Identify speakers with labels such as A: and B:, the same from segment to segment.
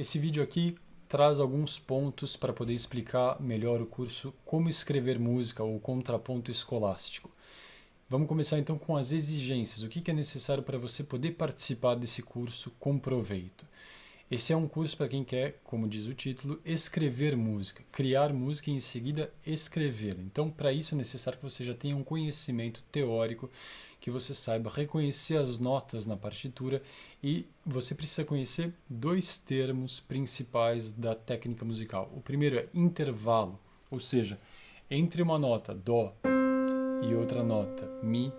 A: Esse vídeo aqui traz alguns pontos para poder explicar melhor o curso Como Escrever Música ou Contraponto Escolástico. Vamos começar então com as exigências. O que é necessário para você poder participar desse curso com proveito? Esse é um curso para quem quer, como diz o título, escrever música, criar música e em seguida escrever. Então, para isso é necessário que você já tenha um conhecimento teórico, que você saiba reconhecer as notas na partitura e você precisa conhecer dois termos principais da técnica musical. O primeiro é intervalo, ou seja, entre uma nota Dó e outra nota Mi,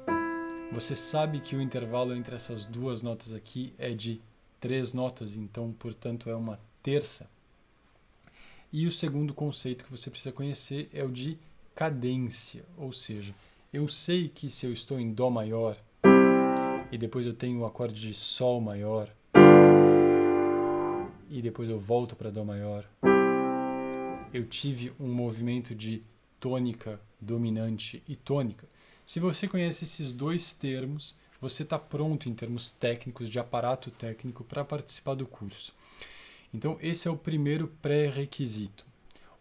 A: você sabe que o intervalo entre essas duas notas aqui é de 3 notas, então, portanto, é uma terça. E o segundo conceito que você precisa conhecer é o de cadência, ou seja, eu sei que se eu estou em Dó maior e depois eu tenho o acorde de Sol maior e depois eu volto para Dó maior, eu tive um movimento de tônica dominante e tônica. Se você conhece esses dois termos, você está pronto em termos técnicos, de aparato técnico, para participar do curso. Então, esse é o primeiro pré-requisito.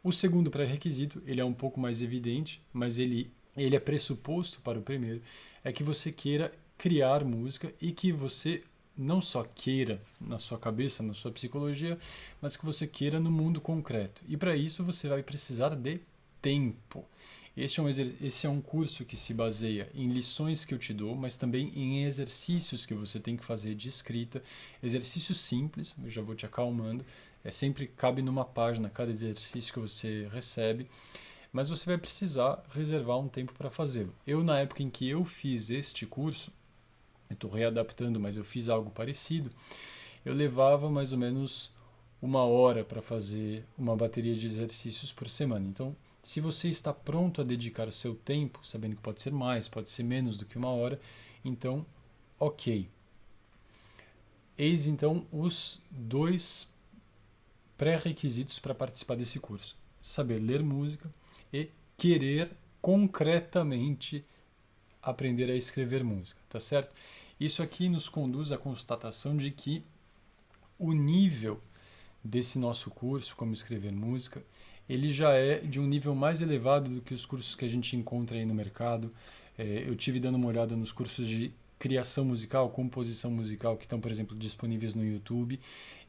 A: O segundo pré-requisito, ele é um pouco mais evidente, mas ele é pressuposto para o primeiro, é que você queira criar música e que você não só queira na sua cabeça, na sua psicologia, mas que você queira no mundo concreto. E para isso você vai precisar de tempo. Esse é um curso que se baseia em lições que eu te dou, mas também em exercícios que você tem que fazer de escrita, exercícios simples, eu já vou te acalmando, sempre cabe numa página cada exercício que você recebe, mas você vai precisar reservar um tempo para fazê-lo. Eu, na época em que eu fiz este curso, eu estou readaptando, mas eu fiz algo parecido, eu levava mais ou menos 1 hora para fazer uma bateria de exercícios por semana. Então, se você está pronto a dedicar o seu tempo, sabendo que pode ser mais, pode ser menos do que 1 hora, então, ok. Eis então os dois pré-requisitos para participar desse curso: saber ler música e querer concretamente aprender a escrever música, tá certo? Isso aqui nos conduz à constatação de que o nível desse nosso curso, Como Escrever Música, ele já é de um nível mais elevado do que os cursos que a gente encontra aí no mercado. Eu tive dando uma olhada nos cursos de criação musical, composição musical, que estão, por exemplo, disponíveis no YouTube,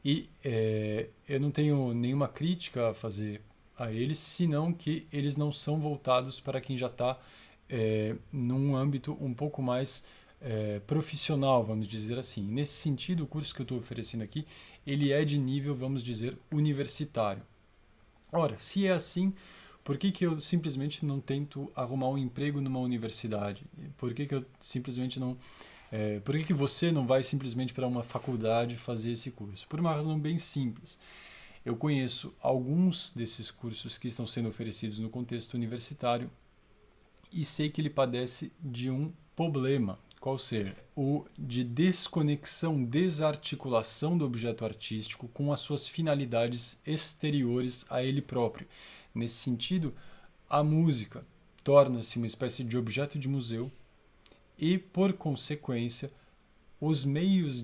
A: e eu não tenho nenhuma crítica a fazer a eles, senão que eles não são voltados para quem já está num âmbito um pouco mais profissional, vamos dizer assim. Nesse sentido, o curso que eu estou oferecendo aqui, ele é de nível, vamos dizer, universitário. Ora, se é assim, por que eu simplesmente não tento arrumar um emprego numa universidade? Por que eu simplesmente não... por que você não vai simplesmente para uma faculdade fazer esse curso? Por uma razão bem simples. Eu conheço alguns desses cursos que estão sendo oferecidos no contexto universitário e sei que ele padece de um problema, qual seja, o de desconexão, desarticulação do objeto artístico com as suas finalidades exteriores a ele próprio. Nesse sentido, a música torna-se uma espécie de objeto de museu e, por consequência, os meios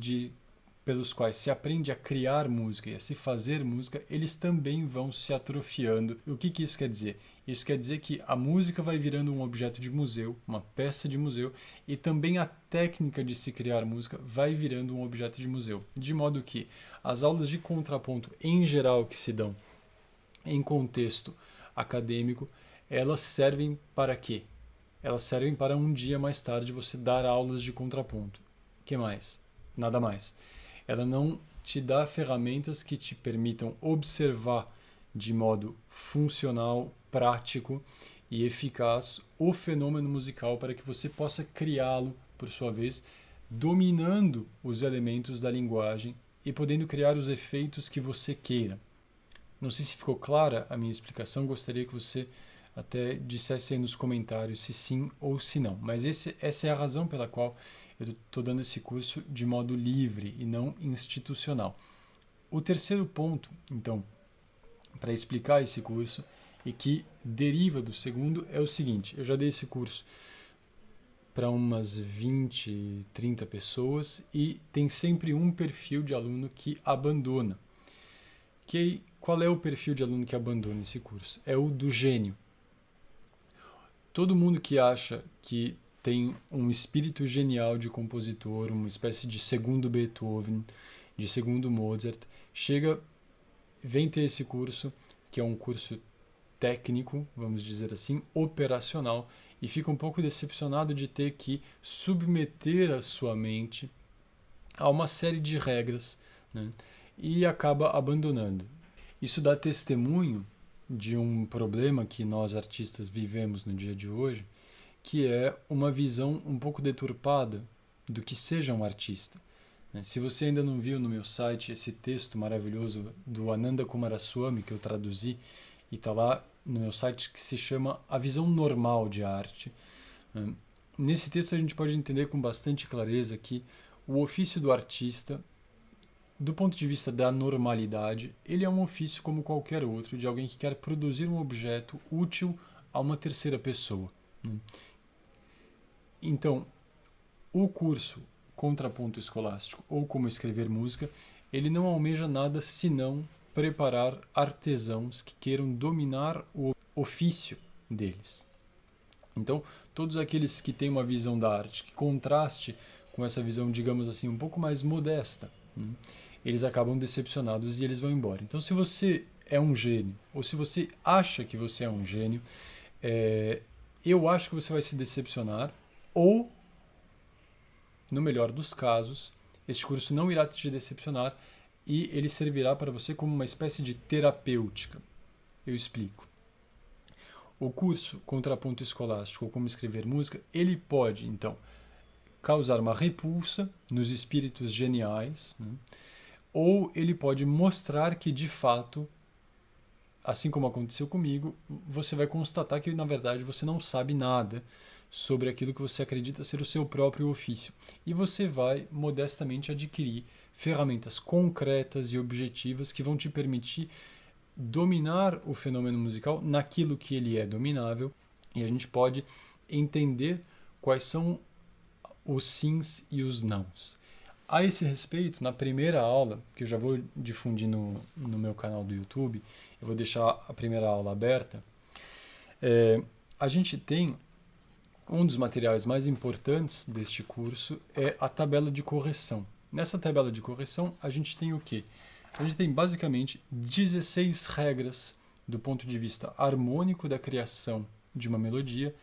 A: pelos quais se aprende a criar música e a se fazer música, eles também vão se atrofiando. O que isso quer dizer? Isso quer dizer que a música vai virando um objeto de museu, uma peça de museu, e também a técnica de se criar música vai virando um objeto de museu. De modo que as aulas de contraponto, em geral, que se dão em contexto acadêmico, elas servem para quê? Elas servem para um dia mais tarde você dar aulas de contraponto. O que mais? Nada mais. Ela não te dá ferramentas que te permitam observar de modo funcional, prático e eficaz o fenômeno musical para que você possa criá-lo, por sua vez, dominando os elementos da linguagem e podendo criar os efeitos que você queira. Não sei se ficou clara a minha explicação, gostaria que você até dissesse aí nos comentários se sim ou se não. Mas essa é a razão pela qual eu estou dando esse curso de modo livre e não institucional. O terceiro ponto, então, para explicar esse curso e que deriva do segundo é o seguinte: eu já dei esse curso para umas 20, 30 pessoas e tem sempre um perfil de aluno que abandona. Qual é o perfil de aluno que abandona esse curso? É o do gênio. Todo mundo que acha que tem um espírito genial de compositor, uma espécie de segundo Beethoven, de segundo Mozart, vem ter esse curso, que é um curso técnico, vamos dizer assim, operacional, e fica um pouco decepcionado de ter que submeter a sua mente a uma série de regras, né? E acaba abandonando. Isso dá testemunho de um problema que nós artistas vivemos no dia de hoje, que é uma visão um pouco deturpada do que seja um artista. Se você ainda não viu no meu site esse texto maravilhoso do Ananda Coomaraswamy, que eu traduzi, e está lá no meu site, que se chama A Visão Normal de Arte. Nesse texto a gente pode entender com bastante clareza que o ofício do artista, do ponto de vista da normalidade, ele é um ofício como qualquer outro, de alguém que quer produzir um objeto útil a uma terceira pessoa. Então, o curso Contraponto Escolástico, ou Como Escrever Música, ele não almeja nada senão preparar artesãos que queiram dominar o ofício deles. Então, todos aqueles que têm uma visão da arte que contraste com essa visão, digamos assim, um pouco mais modesta, eles acabam decepcionados e eles vão embora. Então, se você é um gênio, ou se você acha que você é um gênio, eu acho que você vai se decepcionar, ou, no melhor dos casos, este curso não irá te decepcionar e ele servirá para você como uma espécie de terapêutica. Eu explico. O curso Contraponto Escolástico, ou Como Escrever Música, ele pode, então, causar uma repulsa nos espíritos geniais, ou ele pode mostrar que, de fato, assim como aconteceu comigo, você vai constatar que, na verdade, você não sabe nada sobre aquilo que você acredita ser o seu próprio ofício. E você vai, modestamente, adquirir ferramentas concretas e objetivas que vão te permitir dominar o fenômeno musical naquilo que ele é dominável, e a gente pode entender quais são os sims e os nãos. A esse respeito, na primeira aula, que eu já vou difundir no meu canal do YouTube, eu vou deixar a primeira aula aberta, a gente tem um dos materiais mais importantes deste curso é a tabela de correção. Nessa tabela de correção, a gente tem o quê? A gente tem basicamente 16 regras do ponto de vista harmônico da criação de uma melodia,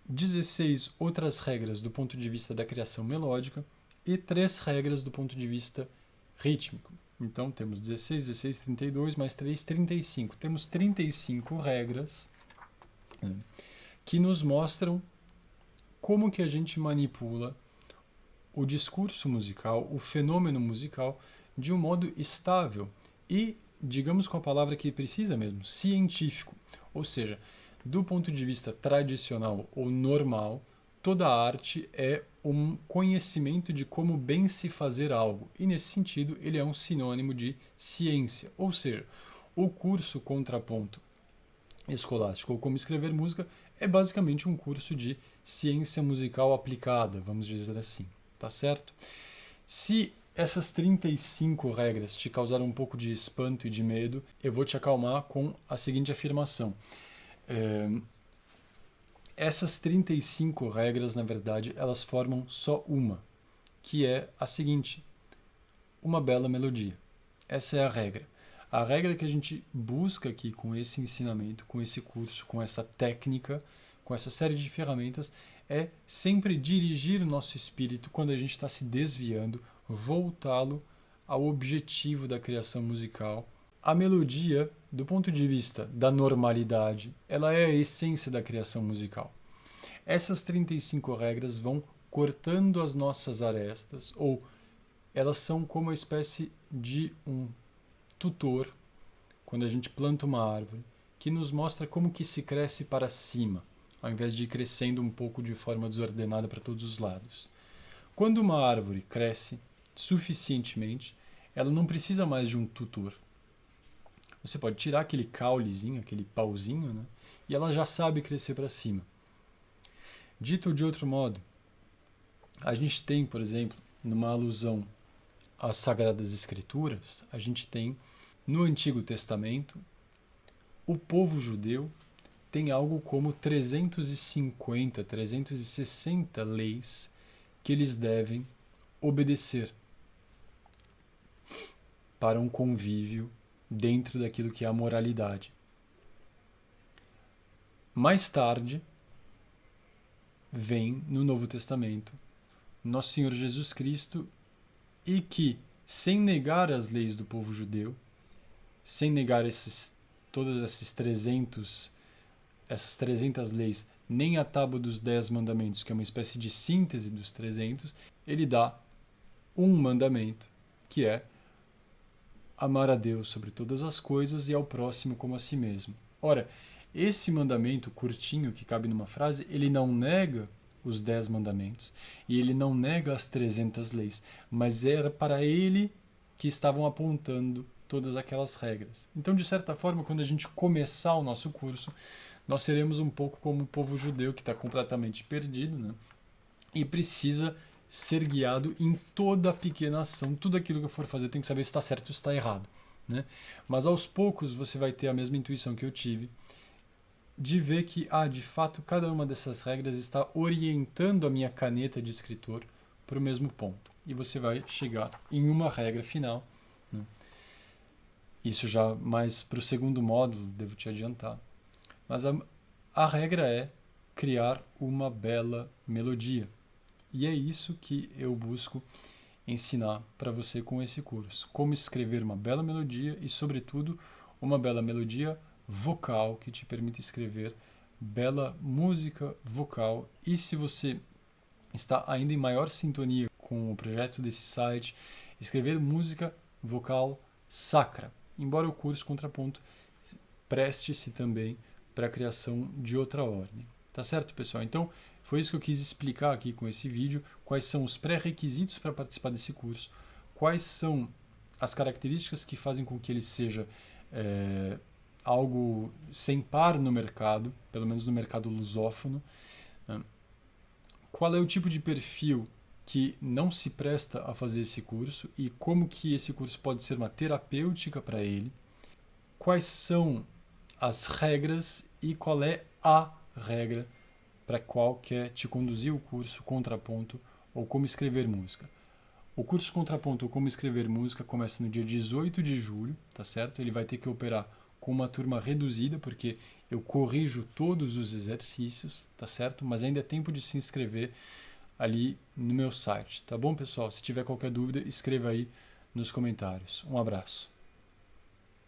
A: 16 outras regras do ponto de vista da criação melódica e 3 regras do ponto de vista rítmico. Então temos 16, 16, 32, mais 3, 35. Temos 35 regras que nos mostram como que a gente manipula o discurso musical, o fenômeno musical, de um modo estável e, digamos com a palavra que precisa mesmo, científico. Ou seja, do ponto de vista tradicional ou normal, toda arte é um conhecimento de como bem se fazer algo. E, nesse sentido, ele é um sinônimo de ciência. Ou seja, o curso Contraponto Escolástico, ou Como Escrever Música, é basicamente um curso de ciência musical aplicada, vamos dizer assim. Tá certo? Se essas 35 regras te causaram um pouco de espanto e de medo, eu vou te acalmar com a seguinte afirmação. Essas 35 regras, na verdade, elas formam só uma, que é a seguinte: uma bela melodia. Essa é a regra. A regra que a gente busca aqui com esse ensinamento, com esse curso, com essa técnica, com essa série de ferramentas, é sempre dirigir o nosso espírito quando a gente está se desviando, voltá-lo ao objetivo da criação musical. A melodia, do ponto de vista da normalidade, ela é a essência da criação musical. Essas 35 regras vão cortando as nossas arestas, ou elas são como uma espécie de um tutor, quando a gente planta uma árvore, que nos mostra como que se cresce para cima, ao invés de ir crescendo um pouco de forma desordenada para todos os lados. Quando uma árvore cresce suficientemente, ela não precisa mais de um tutor. Você pode tirar aquele caulezinho, aquele pauzinho, né? E ela já sabe crescer para cima. Dito de outro modo, a gente tem, por exemplo, numa alusão às Sagradas Escrituras, a gente tem No Antigo Testamento, o povo judeu tem algo como 350, 360 leis que eles devem obedecer para um convívio dentro daquilo que é a moralidade. Mais tarde, vem no Novo Testamento Nosso Senhor Jesus Cristo e que, sem negar as leis do povo judeu, sem negar todas essas 300 leis, nem a tábua dos 10 mandamentos, que é uma espécie de síntese dos 300, ele dá um mandamento, que é amar a Deus sobre todas as coisas e ao próximo como a si mesmo. Ora, esse mandamento curtinho, que cabe numa frase, ele não nega os 10 mandamentos e ele não nega as 300 leis, mas era para ele que estavam apontando todas aquelas regras. Então, de certa forma, quando a gente começar o nosso curso, nós seremos um pouco como o povo judeu que está completamente perdido, né? E precisa ser guiado em toda a pequena ação. Tudo aquilo que eu for fazer, tem que saber se está certo ou se está errado, né? Mas aos poucos você vai ter a mesma intuição que eu tive de ver que, de fato, cada uma dessas regras está orientando a minha caneta de escritor para o mesmo ponto. E você vai chegar em uma regra final, né? Isso já mais para o segundo módulo, devo te adiantar. Mas a regra é criar uma bela melodia. E é isso que eu busco ensinar para você com esse curso. Como escrever uma bela melodia e, sobretudo, uma bela melodia vocal que te permite escrever bela música vocal. E se você está ainda em maior sintonia com o projeto desse site, escrever música vocal sacra. Embora o curso Contraponto preste-se também para a criação de outra ordem. Tá certo, pessoal? Então, foi isso que eu quis explicar aqui com esse vídeo, quais são os pré-requisitos para participar desse curso, quais são as características que fazem com que ele seja algo sem par no mercado, pelo menos no mercado lusófono, né? Qual é o tipo de perfil que não se presta a fazer esse curso e como que esse curso pode ser uma terapêutica para ele, quais são as regras e qual é a regra para qual quer te conduzir o curso Contraponto ou Como Escrever Música. O curso Contraponto ou Como Escrever Música começa no dia 18 de julho, tá certo? Ele vai ter que operar com uma turma reduzida, porque eu corrijo todos os exercícios, tá certo? Mas ainda é tempo de se inscrever ali no meu site, tá bom, pessoal? Se tiver qualquer dúvida, escreva aí nos comentários. Um abraço.